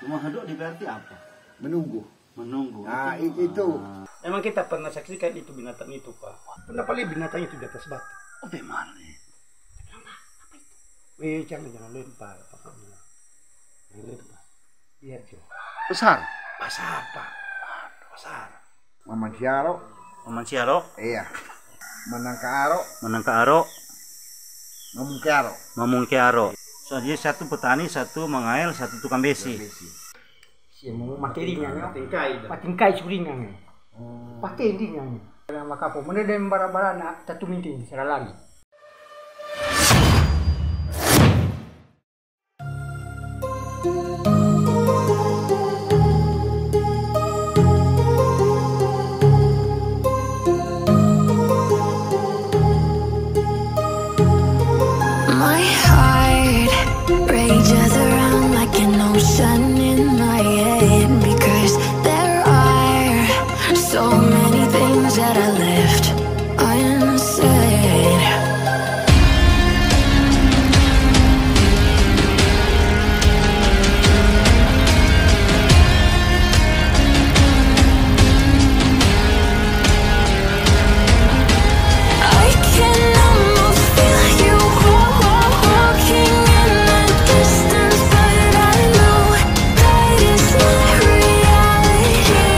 Rumah hadok di berarti apa? Menunggu. Menunggu. Nah, itu. Emang kita pernah saksikan itu binatang itu, Pak. Kenapa lihat binatang itu di atas batu? Oh, bagaimana nih? Jangan lempar. Jangan lempar. Biar coba. Besar. Besar, Pak. Besar. Maman Siaro. Maman Siaro. Iya. Menangka Aro. Ngomong Kiaro. Mamung Kiaro. So, jadi satu petani, satu mengail, satu tukang besi. Siya mo materinya patingkay suringan patindinya maka po mana din bara-bara na tatumintin sa lalaki. My heart rages around like an ocean in my head, because there are so many things that I left unsaid. I can almost feel you walking in the distance, but I know that is not reality.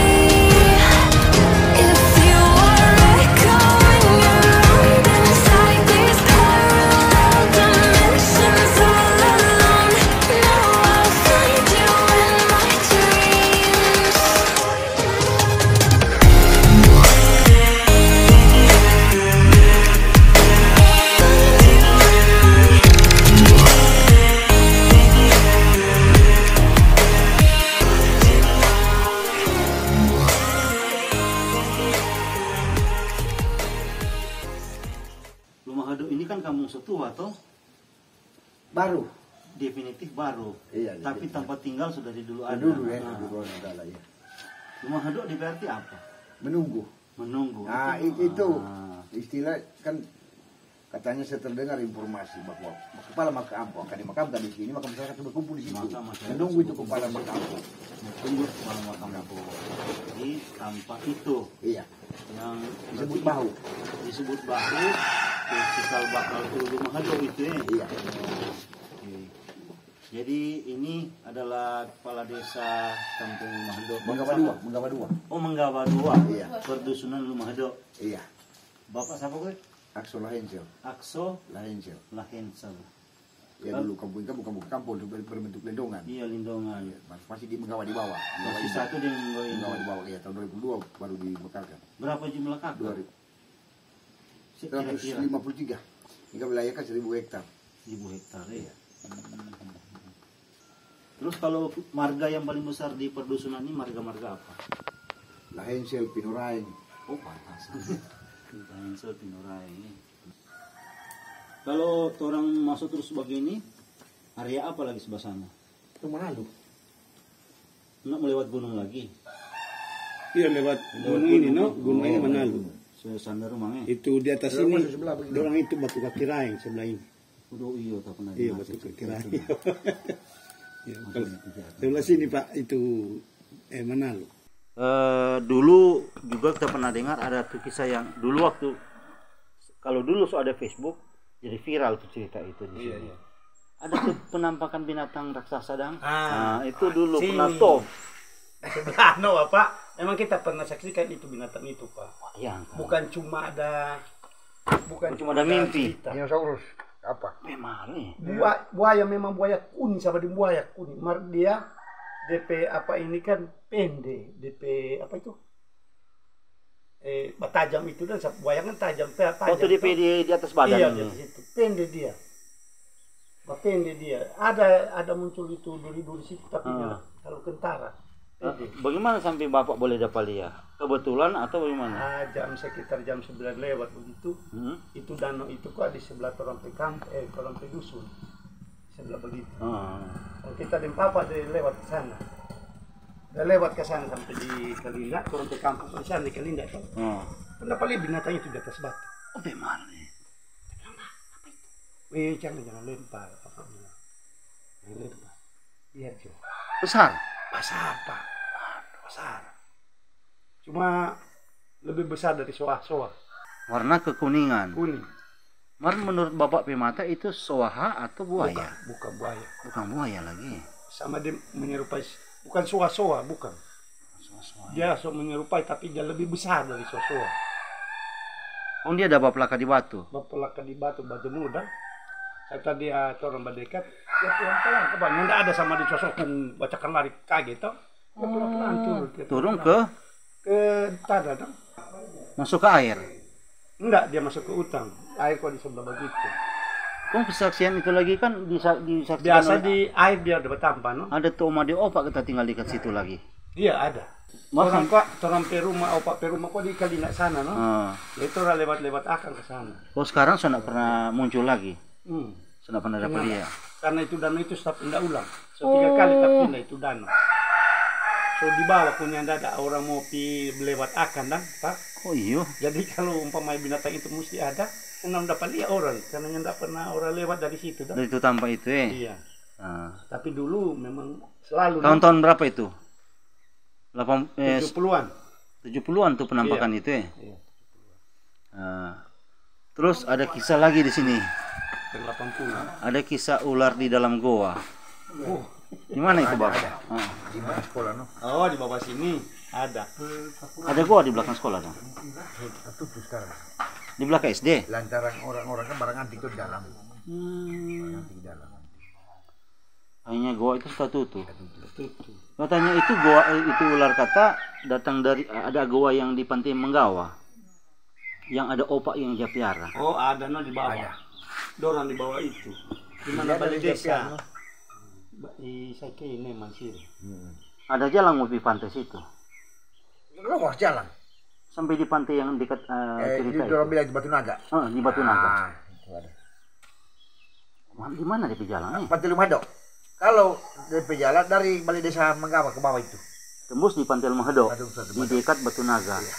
If you are echoing around inside these parallel dimensions all alone, now I'll find you in my dreams. Rumah hadok ini kan kampung setua toh? Baru. Definitif baru. Iya, Tapi definitif. tempat tinggal sudah di dulu ada. Dulu ya, Nah, dulu ada lah ya. Rumah hadok di berarti apa? Menunggu. Menunggu. Nah, itu Ah. istilah kan katanya saya terdengar informasi bahwa kepala makampung akan dimakamkan di sini, maka masyarakat berkumpul di situ. Maka masyarakat Menunggu itu berkumpul kepala di situ. makampung. Tunggu kepala makampung. Jadi tanpa itu Iya, yang disebut bahu. disebut bahu, cikal bakal itu rumah hadok itu ya. Iya. Oke. Jadi ini adalah kepala desa kampung Rumah Hadok. Menggawa dua. Oh, Menggawa 2. Iya. Perdusunan Rumah Hadok. Iya. Bapak siapa gue? Akso Lahensel. Akso Lahensel. Lahensel. Ya dulu kampung itu bukan kampung itu berbentuk lindungan. Iya, Lindungan. Iya, masih di Menggawa di bawah. Masih satu di Menggawa di bawah ya tahun 2002 baru dimekarkan. Berapa jumlah kakak? 253. Hingga wilayah kan 1000 hektar. 1000 hektar ya. Terus kalau marga yang paling besar di perdusunan ini marga-marga apa? Lahensel, Pinuraing. Oh, pantas. Lahensel, Pinuraing. Kalau orang masuk terus begini, area apa lagi sebelah sana? Itu Manado. Nak melewat gunung lagi. Iya lewat gunung ini no, gunung ini Manado. Sandar rumahnya. Itu di atas Sebelah ini, mana, sebelah begini? dorang itu batu kaki raing sebelah ini. Udah iya tak pernah. Iya batu kaki raing. Ya, kalau sebelah sini Pak itu Manado. Dulu juga kita pernah dengar ada tuh kisah yang dulu waktu kalau dulu so ada Facebook jadi viral tuh cerita itu di sini. Iya. Ada tuh penampakan binatang raksasa dang. Ah, Nah, itu dulu sini. pernah top. Sebelah no Pak. Emang kita pernah saksikan itu binatang itu Pak. Ya, Bukan cuma ada mimpi. cerita. Dinosaurus apa? Memang nih. Buaya memang buaya kuning sama di buaya kuning. Dia DP apa ini kan pendek. DP apa itu? Tajam itu dan buaya kan tajam. Waktu di atas badan iya, ini. di situ. Pendek dia. Pendek dia. Ada muncul itu duri-duri situ tapi kalau kentara. Bagaimana sampai Bapak boleh dapat dia? Kebetulan atau bagaimana? Sekitar jam 9 lewat begitu. Itu danau itu kok di sebelah orang dusun. Sebelah begitu. Kalau kita dan papa dari lewat ke sana. Dia lewat ke sana sampai di Kelinda, turun ke kampung ke sana di Kelinda itu. Kenapa lihat binatang itu di atas batu? Oh, bagaimana nih? Jangan lempar. Jangan lempar. Biar coba. Besar. Besar Pak, besar. Cuma lebih besar dari soa-soa. Warna kekuningan. Kuning. Menurut Bapak Primata itu soaha atau buaya? Bukan buaya. Bukan buaya lagi. Sama dia menyerupai, bukan soa-soa, bukan. Dia menyerupai tapi dia lebih besar dari soa-soa. Oh, dia ada bapelaka di batu. Bapelaka di batu muda. Kata dia orang berdekat, ya pelan-pelan kapan. Nggak ada sama di sosok bacakan lari kaget toh. Ya pelan-pelan turun ke tanah dong. Masuk ke air. Enggak, dia masuk ke utang. Air kok di sebelah begitu. Kesaksian itu lagi kan disaksikan biasa di air dia ada bertampak, no? Ada tuh oma di opak kita tinggal dekat situ lagi. Iya ada. Orang kok orang perumah opak perumah kok di kali nak sana, no? Itu orang lewat-lewat akan ke sana. Oh sekarang sudah pernah muncul lagi. Sudah pernah dapat dia. Karena itu danau itu sudah pindah ulang. So 3 kali tak pindah itu danau. So di bawah punya ada orang mau lewat akan dan Pak. Oh iya. Jadi kalau umpamanya binatang itu mesti ada. Enam dapat lihat orang, karena tidak pernah orang lewat dari situ. Dari itu tanpa itu ya? Iya. Tapi dulu memang selalu. Tahun-tahun berapa itu? 70-an. 70-an tuh penampakan itu ya? Iya. Terus ada kisah lagi di sini. 80. Ada kisah ular di dalam goa. Di mana itu Bapak? Di mana sekolah no? Oh di bawah sini ada. Ada goa di belakang sekolah dong? Tutup sekarang. Di belakang SD? Lantaran orang-orang kan barang antik itu di dalam. Barang antik di dalam. Akhirnya goa itu sudah tutup. Katanya itu goa itu ular kata datang dari ada goa yang di Pantai Menggawa. Yang ada opak yang dia piara. Oh ada no di bawah. Ada. Dorang di bawah itu. Di mana balai desa? Saya ini Mansir. Ada jalan mau di pantai situ. Lo harus jalan. Sampai di pantai yang dekat cerita itu. Di Batu Naga. Di Batu Naga. Itu ada. Di mana di jalannya? Pantai Lumado. Kalau dari jalan dari balai desa Menggawa ke bawah itu. Tembus di Pantai Lumado. Di dekat Batu Naga. Iya.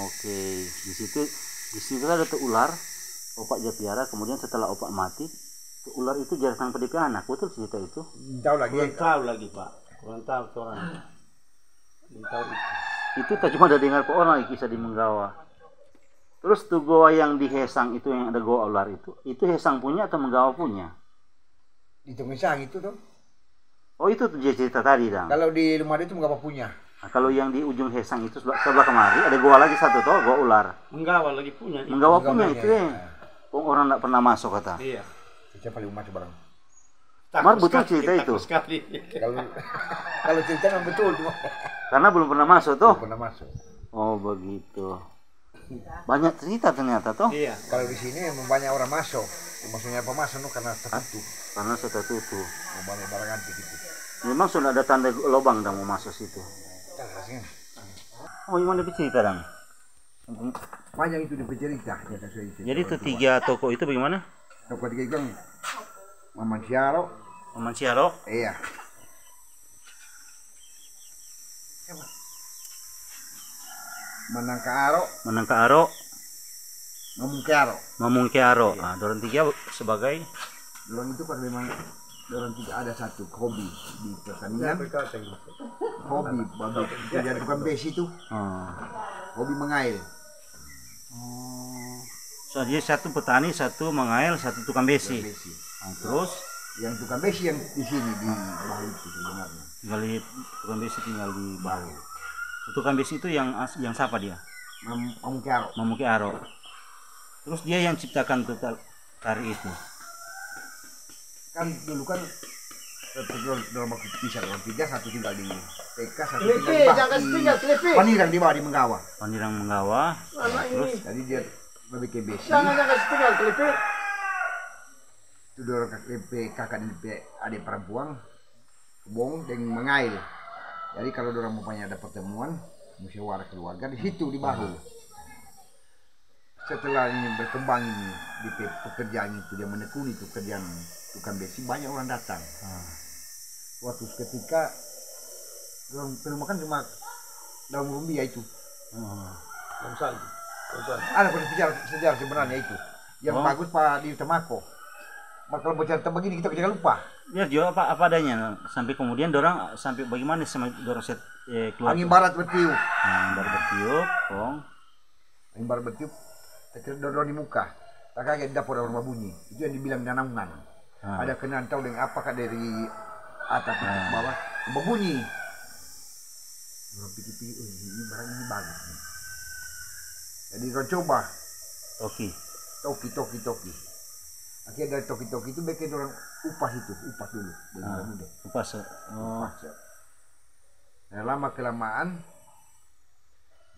Oke, di situ ada tuh ular, opak dia piara, kemudian setelah opak mati, tuh ular itu jarang sampai di anak. Betul cerita itu? Tahu lagi. Kurang tahu lagi Pak. Kurang tahu orang. Kurang tahu itu. Itu tak cuma ada dengar ke orang kisah di Menggawa. Terus tuh goa yang di Hesang itu yang ada goa ular itu Hesang punya atau Menggawa punya? Itu Hesang itu tuh. Oh itu tuh cerita tadi dong. Kalau di Lumado itu Menggawa punya. Nah, kalau yang di ujung Hesang itu sebelah kemari ada goa lagi satu toh, goa ular. Menggawa lagi punya. Menggawa punya itu ya. Orang tidak pernah masuk kata. Iya. Siapa paling masuk barang. Mar betul cerita itu. Kalau cerita kan betul cuma. Karena belum pernah masuk toh. Belum pernah masuk. Oh begitu. Banyak cerita ternyata toh. Iya. Kalau di sini memang banyak orang masuk. Maksudnya apa masuk no, karena tertutup. Karena sudah tutup. Banyak barang antik itu. Memang sudah ada tanda lubang dan mau masuk situ. Oh gimana cerita dong? Banyak itu di cerita. Jadi itu 3 toko itu bagaimana? Toko 3 kan Maman Siaro. Maman Siaro. Iya. Menangka Aro. Mamung Kearo. Iya. Dorong 3 sebagai. Dorong itu kan memang dorong 3 ada satu hobi di pertanian. Hobi babi jadi tukang besi itu. Hobi mengail. So dia satu petani, satu mengail, satu tukang besi. Terus yang tukang besi yang di sini di bawah itu sebenarnya. Tukang besi tinggal di bawah. Tukang besi itu yang siapa dia? Mamuki Aro. Terus dia yang ciptakan tuh tari itu. Kan dulu kan dalam waktu pisah orang 3 satu tinggal di TK, satu tinggal di Panirang di bawah di Menggawa. Panirang Menggawa. Terus jadi dia lebih ke besi. Jangan tinggal Klepe. Itu dorong kakak dan adik perempuan kebong dan mengail. Jadi kalau dorong mempunyai ada pertemuan musyawarah keluarga di situ di bahu. Setelah ini berkembang ini di pekerjaan itu dia menekuni itu kerjaan tukang besi, banyak orang datang. Waktu ketika dorong makan cuma daun rumbia itu. Ada sejarah sebenarnya itu. Yang bagus Pak di Temako. Kalau bercerita begini kita jangan lupa. Ya jual apa adanya sampai kemudian dorang sampai bagaimana sama dorang set keluar. Angin barat bertiup. Angin barat bertiup, kong. Angin barat bertiup. Terkira dorong di muka. Tak kaget dapur rumah bunyi. Itu yang dibilang danaunan. Ada kenaan tahu dengan apakah dari atas ke bawah berbunyi. Dorong pikir-pikir, oh ini barang ini bagus nih. Jadi dorong coba. Toki. Akhirnya dari toki-toki itu bikin orang upas dulu. Upas. Nah, lama kelamaan,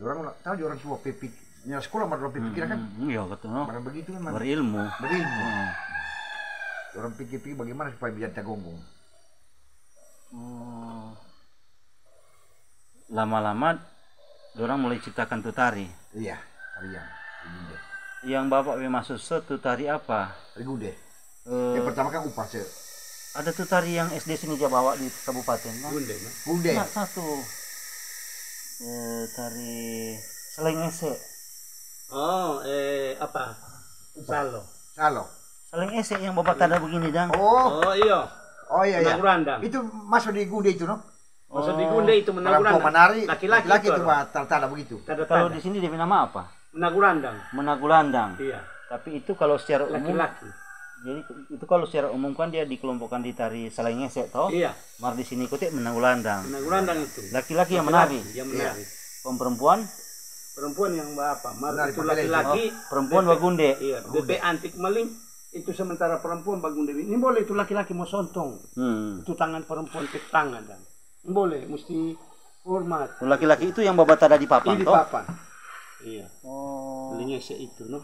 orang tahu orang tua pipik, nyala sekolah orang pikir kan? Iya betul. Barang begitu kan? Berilmu. Orang pikir-pikir bagaimana supaya bisa tagonggong. Lama-lama, orang mulai ciptakan tuh tari. Iya, tarian. Yang bapak masuk tuh tari apa? Tari gude. Yang pertama kan upas ya. Ada tuh tari yang SD sini dia bawa di kabupaten. Gude. Nah, satu. Tari Seleng Ese. Apa? Salo. Seleng Ese yang bapak tanda begini dang. Oh iya. Menagurandang. Itu masuk di gude itu no? Masuk di gude itu menagurandang. Menari. Laki-laki itu tanda begitu. Kalau di sini dia nama apa? Menagulandang. Iya. Tapi itu kalau secara umum laki-laki. Jadi itu kalau secara umum kan dia dikelompokkan di tari Seleng Ese toh? Iya. Mar di sini ikutnya menagulandang. Menagulandang itu. Laki-laki yang menari. Perempuan? Perempuan yang apa? Mar itu laki-laki. Perempuan bagunde. Iya. DP antik maling itu sementara perempuan bagunde. Ini boleh itu laki-laki mau sontong. Itu tangan perempuan ke tangan dan. Boleh, mesti hormat. Laki-laki itu yang babat ada di papan toh? Di papan. Iya. Lingese itu, no.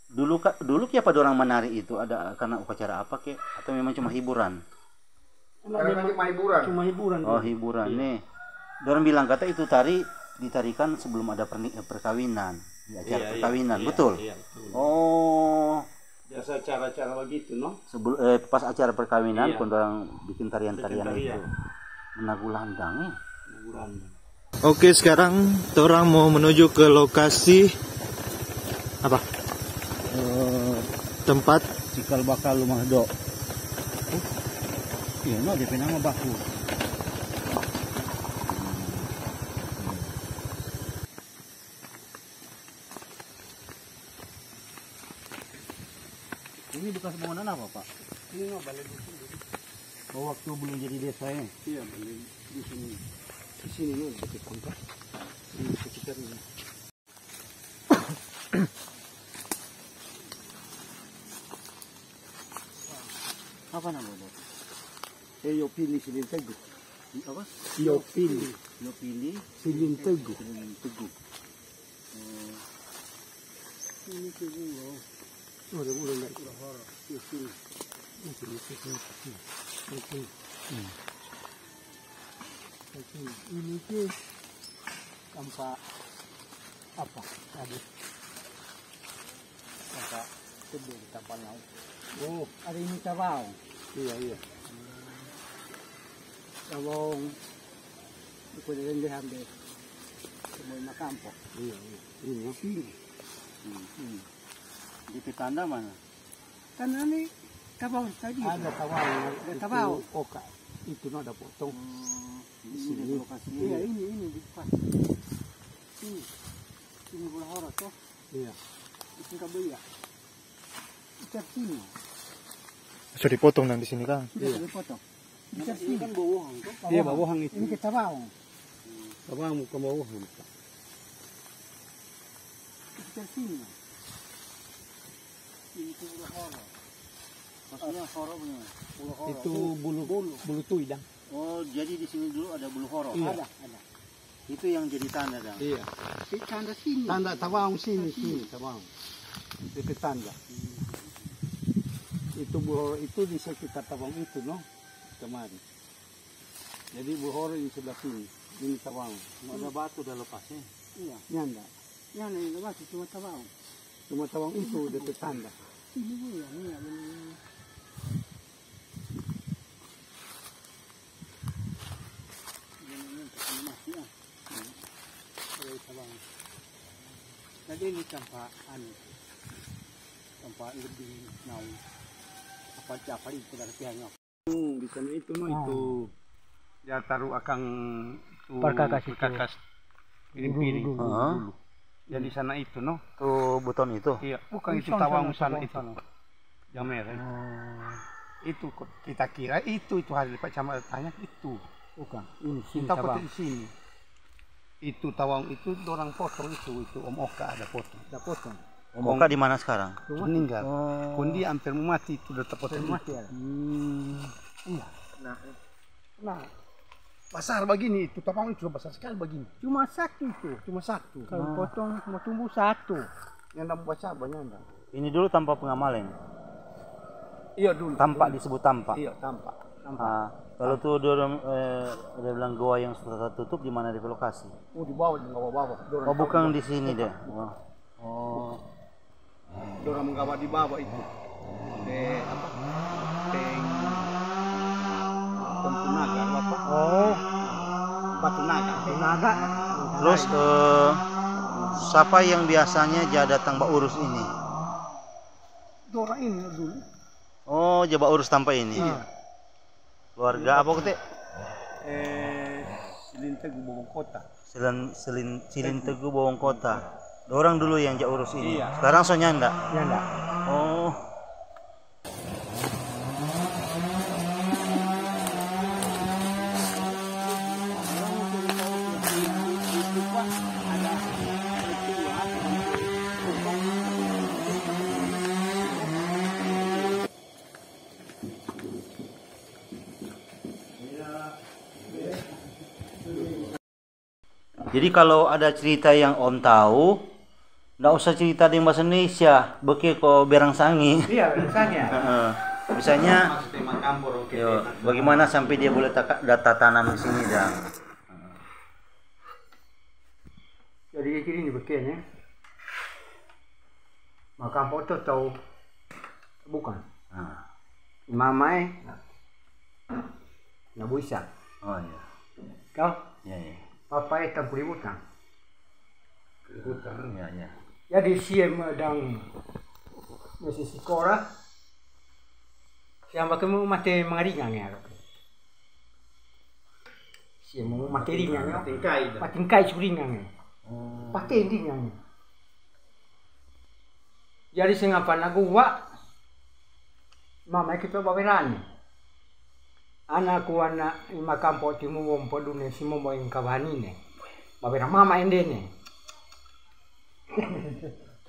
Dulu siapa orang menari itu ada karena upacara apa ke atau memang cuma hiburan? Cuma hiburan. Oh, hiburan nih. Orang bilang kata itu tari ditarikan sebelum ada perkawinan, di acara perkawinan, betul? Iya, betul. Oh. Biasa cara-cara begitu, no. Pas acara perkawinan pun orang bikin tarian-tarian itu. Menagulandang. Oke, sekarang orang mau menuju ke lokasi apa? Tempat cikal bakal rumah do. Iya, no, DP nama baku. Ini bekas bangunan apa, Pak? Ini no, balai dusun. Oh, waktu belum jadi desa ya? Iya, balai dusun. Di sini no, dekat kantor. Ini sekitar ini. Apa namanya? Yopili Silintegu. Apa? Yopili Silintegu. Ini tuh ada bulan lagi. Yopili. Ini tuh tanpa apa? Tadi tanpa tebel tanpa laut. Oh, ada ini cabang. Iya. Cabang. Itu dari hambe. Semua makampo. Iya. Ini sini. Di petanda mana? Kan ini cabang tadi. Ada cabang. Oka. Itu ada potong. Di sini lokasi. Iya, ini di depan. Ini bola horor toh. Iya. Itu kabel ya. Ikat sini. Sudah dipotong dan di sini kan? Iya, dipotong. Ikat sini kan bawahang tuh. Iya, bawahang itu. Ini kita bawang. Bawang ke bawahang. Ikat sini. Itu bola horor. Maksudnya horor punya. Itu bulu tuidang. Oh, jadi di sini dulu ada bulu horor. Iya. Ada. Itu yang jadi tanda dong. Iya. Tanda sini. Tanda tabang sini tabang. Itu tanda. Itu buhor itu di sekitar tabang itu, no, kemarin. Jadi buhor di sebelah sini, ini tabang. Ada batu udah lepasnya. Iya. Nyanda. Nyanda ini batu cuma tabang. Cuma tabang itu udah tanda. Ini bu ya, ini ya. Jadi ini tanpa lebih naung. Di sana itu itu dia taruh akang tuh perkakas piring-piring dulu. Ya di sana itu Tuh beton itu. Iya, bukan itu tawang sana itu. Jamer. Itu kita kira itu hari Pak Camat tanya itu. Bukan. Ini sini tawang di sini. Itu tawang itu orang potong itu Om Oka ada potong. Om Oka di mana sekarang? Meninggal. Kondi hampir mati itu udah terpotong mati ya. Iya. Nah, besar begini itu tawang itu besar sekali begini. Cuma satu. Kalau potong cuma tumbuh satu. Yang enggak baca banyak enggak. Ini dulu tanpa pengamaleng. Iya dulu. Tampak disebut tampak. Iya, tampak. Kalau tuh dia bilang goa yang sudah tertutup di mana di lokasi? Oh, di bawah, di bawah. Oh, bukan di sini deh. Orang menggawa di bawah itu. Batu naga apa? Batu naga. Terus siapa yang biasanya datang Mbak urus ini? Orang ini dulu. Oh, Mbak urus tanpa ini. Iya. Keluarga apa kete? Silin Teguh Bawang Kota. Silin Teguh Bawang Kota. Orang dulu yang urus ini. Iya. Sekarang soalnya enggak? Nyanda. Oh. Jadi kalau ada cerita yang Om tahu, nggak usah cerita di bahasa Indonesia, beki kok berang sangi. Iya, misalnya. Misalnya, bagaimana sampai dia boleh data tanam di sini dan. Jadi kayak gini begini. Maka foto tahu bukan. Mamai nggak bisa. Oh iya. Kau? Iya. Papa itu peliputan. Iya. Jadi siam dan masih sekolah. Siapa kamu mati mengaringan ya? Siam mau mati ringan ya? Mati kai suringan ya? Mati ringan. Jadi sengapan aku mama kita baweran. Anakku anak lima kampung timu wompo dunia si momo yang kabani ne, babera mama ende ne.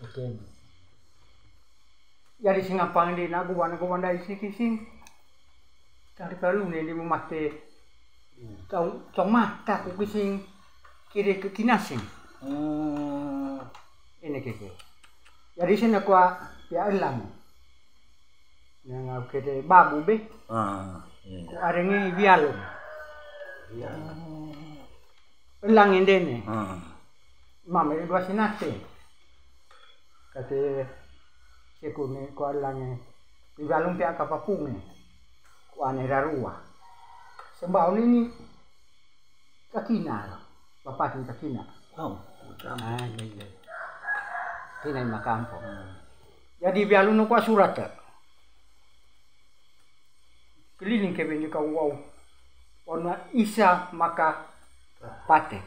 Oke. Jadi singapang di nagu wanda isi kising. Kali perlu ne di mate. Cong mata ku kising kiri ke kinasing. Ini keke. Jadi sini aku ya elang. Yang aku kede babu be. Arengi bialo. Elang indene. Mama itu dua sinate. Kate sekune ko elang bialo pia kapapunge. Ko ane rarua. Sembau ini kakina. Bapak ni kakina. Oh, iya. Kina di makampo. Jadi bialo no ko surat. Keliling ke benjo kau wow. Ona isa maka pate.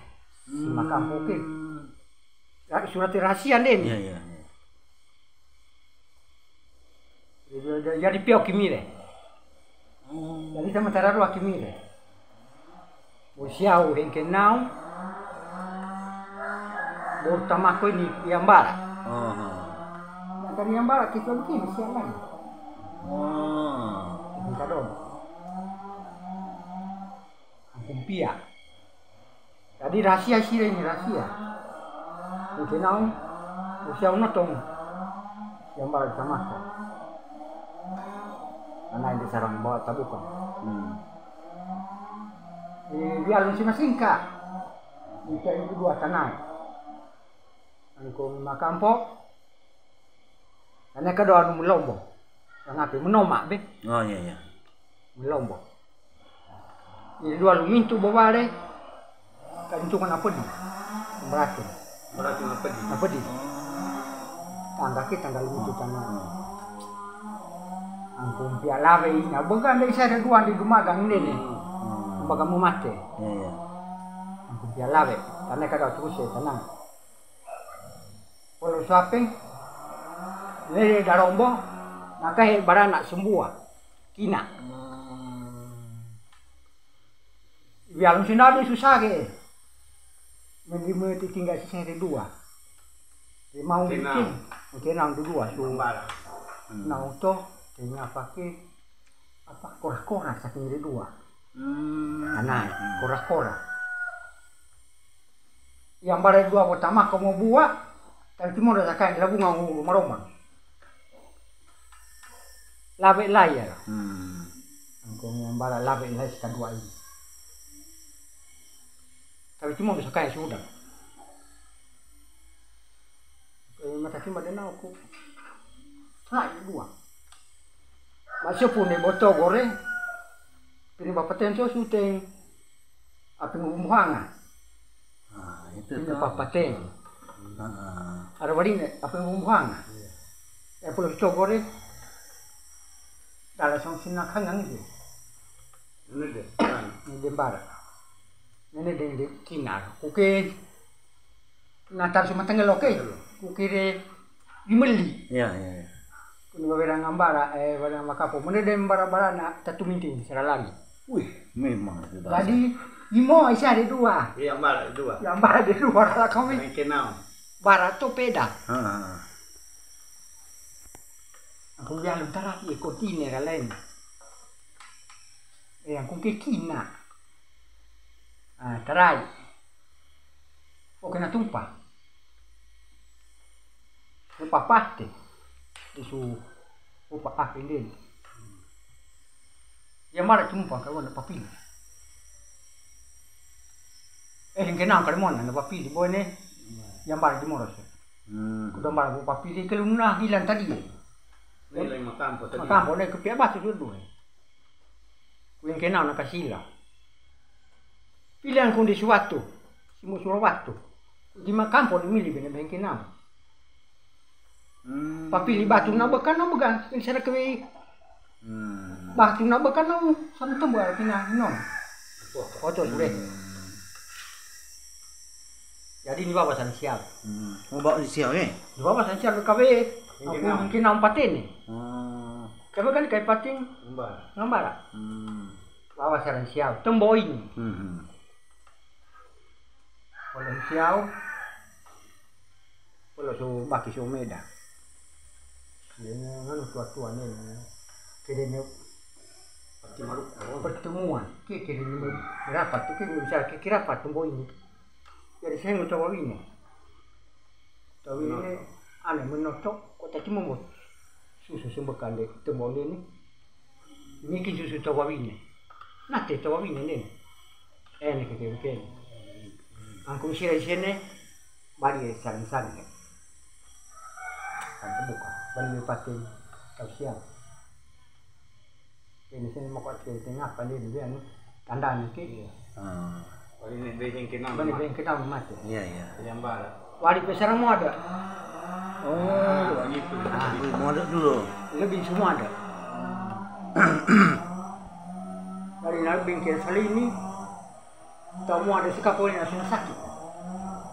Si maka mungkin. Surat rahasia den. Iya. Jadi piau kimire. Jadi sama cara ruah kimire. Usiau hengke nau. Bortamako ini Yambara. Dari Yambara kita begini siang lagi. Kita dong. Kumpia. Jadi rahasia sih ini rahasia. Mungkin nau, usia notong yang baru sama. Anak ini sarang bawa tabukan. Dia lucu singkat. Jika itu dua tanah. Angkong makampok. Karena kedua anu melombong. Yang api menomak be. Oh iya. Melombong. Jadi dua lu mintu bawa deh. Kan itu kan apa di? Berarti apa di? Tangga kita tanggal mintu tanah. Angkung pia lawe ina began dari saya dua di Dumagang ini nih. Bagang mate. Iya. Angkung pia lawe karena kada terus tenang. Kalau shopping ini darombo maka barana semua kina. Biar sinadi susah ke. Mendimati tinggal seri dua. Mau bikin, mungkin nang dua sumbara. Nang to tinggal pakai apa kora-kora saking dua. Anai kora-kora. Yang bare dua pertama kamu buat, tapi cuma udah sakai lagu ngomong maromang. Labe layar. Angkong yang bare labe layar kedua ini. Tapi cuma udah sakai sudah. Mata cuma dia nak aku. Hai dua. Masih punya botol goreng. Ini bapak tenso syuting. Apa ngumuhangan? Itu Ini bapak ten. Ada waring apa ngumuhangan? Pulau botol goreng. Dalam sang sinak hangang itu. Ini deh. Ini dembar. Ini deh kinar. Oke. Natar cuma tengah oke. Kukire imeli. Iya. Kuni bawerang ambara barang makapo mene dem bara-bara na tatu minting seralagi. Wih, memang itu. Jadi imo isa ada dua. Yang bara dua. Yang bara ada dua lah kami. Kenal. Bara to peda. Heeh. Aku bilang tara ikut ini lain. Yang kukikina. Tarai. Oke na tumpah. Papate isu upa ini ya mara cumpa kalau ada papi yang kenal kalau mana ada papi di bawah ni yang mara di moros kuda mara bu papi di keluna hilang tadi Nilai makampo tadi. makampo ni kepia batu dulu yang kenal nak kasila pilihan kundi suatu simu surawatu di makampo di milih benar yang kenal Papi li batu na bekan na began in sana kami batu na bekan na sana tembak kina non foto sudah jadi ni bawa sana siap Mau bawa di siang ni bawa sana siap kami aku mungkin nampak ni kami kan kayak pating ngambar bawa sana siap temboin kalau siap kalau su baki su meda nganu tua-tua ni kira-kira pertemuan kira-kira rapat tu kira rapat tembo ini jadi saya nak coba ini tapi ini aneh menotok kota cuma buat susu sembekal dek tembo ini mungkin susu coba ini nanti coba ini ni ni kira-kira angkung sini bagi saling-saling kan terbuka balik pating kau siang ini sini mau kau tengah pandai dia ni tanda ni ke Ini being kenal. balik yang kita mati Iya. Yang bara. wali pesarang mau ada Oh, Gitu. mau ada dulu. lebih semua ada dari nabi bingkir sali ini tahu ada sekapolnya langsung sakit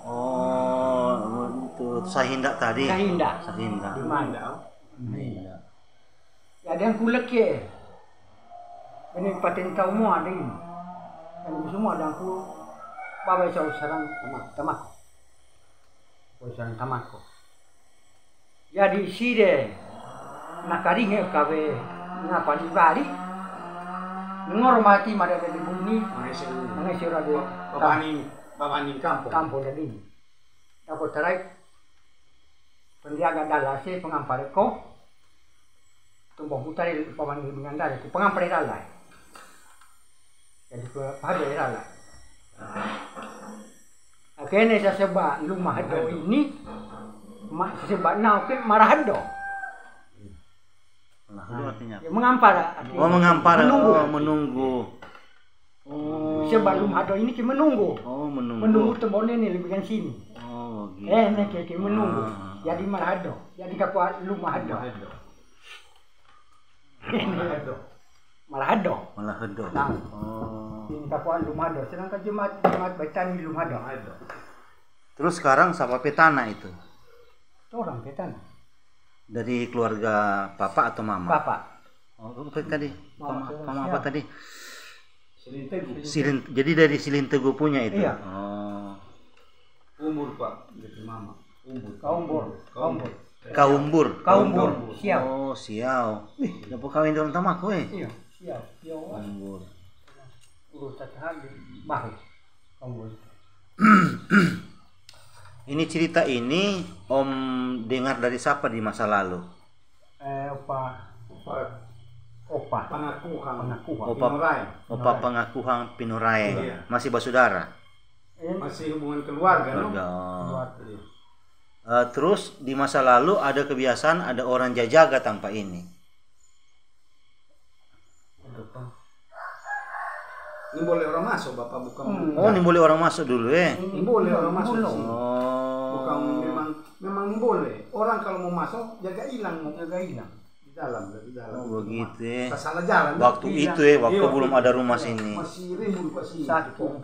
Oh, itu Sahinda tadi. Sahinda Sahinda. di mana Iya. ya ada yang kulek ya ini paten tahu mau ada ini dan semua ada aku bawa jauh sarang tamak sarang tamako jadi sire nakarihe kabe ngapa di bali ngormati mada di bumi mengesir ada Babani kampung. kampung tadi aku terai penjaga dalase pengampar ko tumbang putari paman dengan dalai pengampar dalai jadi pada dalai akhirnya saya sebab rumah do ini sebab nau ke marahado Nah, itu artinya. ya mengampar Oh, mengampar. menunggu Oh, menunggu. Oh. sebab rumah do ini ke menunggu Oh, menunggu. menunggu tembok ini lebih kan sini Oh, gitu. nek ke menunggu Ah. jadi marahado jadi kapal rumah do Malahado. Malahado. Nah. Oh. Ini kapuan Lumado, sedangkan Jumat bacaan di Lumado. Terus sekarang siapa petana itu? Orang petana. Dari keluarga papa atau mama? Papa. Oh, apa tadi? Mama apa tadi? Silin Teguh. Jadi dari Silin Teguh punya itu? Iya. Oh. Umur Pak, dari mama. Kaumbur. Siau. Oh, siau. Dapat kawin dengan tamaku Iya, siau. Kaumbur. Urusan hari baru. Kaumbur. Ini cerita ini Om dengar dari siapa di masa lalu? Opa pengakuan pengakuan Pinuraeng. Iya. Masih bersaudara? Masih hubungan keluarga, no? Terus di masa lalu ada kebiasaan ada orang jajaga tanpa ini. Ini boleh orang masuk, Bapak, bukan. Oh, ini boleh orang masuk dulu Ini boleh orang masuk. Oh. Bukan memang boleh. Orang kalau mau masuk jaga hilang. Di dalam. Oh, begitu Salah jalan. Waktu itu waktu belum ada rumah sini. Masih ribut Pak sih. Satu.